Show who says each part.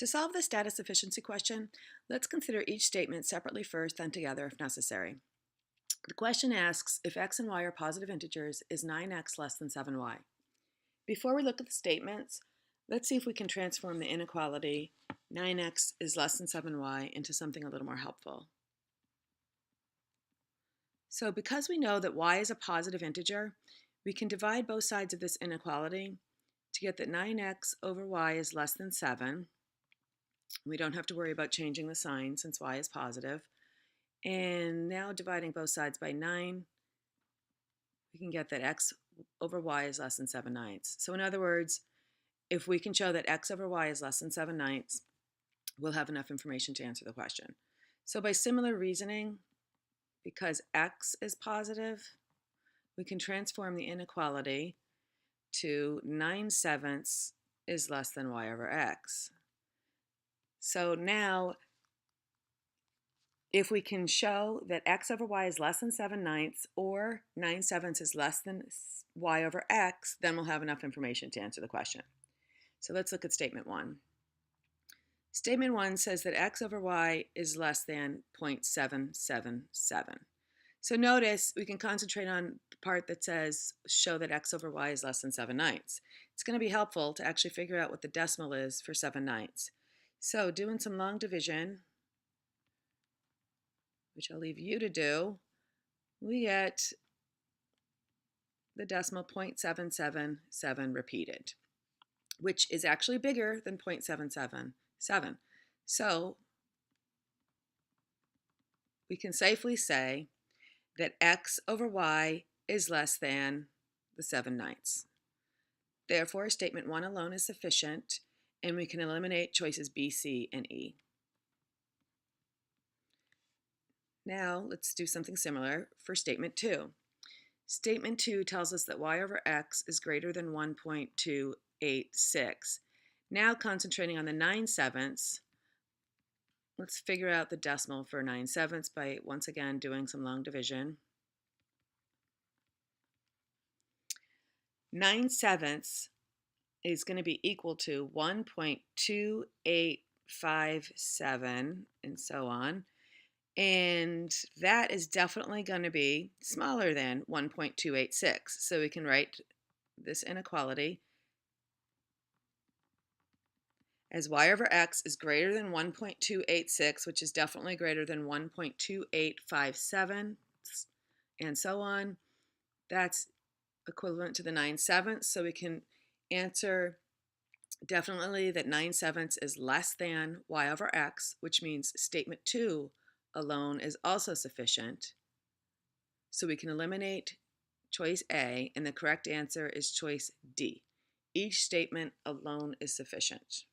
Speaker 1: To solve this data sufficiency question, let's consider each statement separately first, then together if necessary. The question asks, if x and y are positive integers, is 9x less than 7y? Before we look at the statements, let's see if we can transform the inequality 9x is less than 7y into something a little more helpful. So because we know that y is a positive integer, we can divide both sides of this inequality to get that 9x over y is less than 7. We don't have to worry about changing the sign since y is positive. And now dividing both sides by 9, we can get that x over y is less than 7/9. So in other words, if we can show that x over y is less than 7/9, we'll have enough information to answer the question. So by similar reasoning, because x is positive, we can transform the inequality to 9/7 is less than y over x. So now, if we can show that x over y is less than 7/9 or 9/7 is less than y over x, then we'll have enough information to answer the question. So let's look at statement 1. Statement 1 says that x over y is less than 0.777. So notice we can concentrate on the part that says show that x over y is less than 7/9. It's going to be helpful to actually figure out what the decimal is for 7/9. So doing some long division, which I'll leave you to do, we get the decimal 0.777 repeated, which is actually bigger than 0.777. So we can safely say that x over y is less than the 7/9. Therefore, statement 1 alone is sufficient, and we can eliminate choices B, C, and E. Now, let's do something similar for statement 2. Statement 2 tells us that y over x is greater than 1.286. Now, concentrating on the 9/7, let's figure out the decimal for 9/7 by, once again, doing some long division. 9/7 is going to be equal to 1.2857 and so on. And that is definitely going to be smaller than 1.286. So we can write this inequality as y over x is greater than 1.286, which is definitely greater than 1.2857, and so on. That's equivalent to the 9/7. So we can answer definitely that 9/7 is less than y over x, which means statement 2 alone is also sufficient. So we can eliminate choice A, and the correct answer is choice D. Each statement alone is sufficient.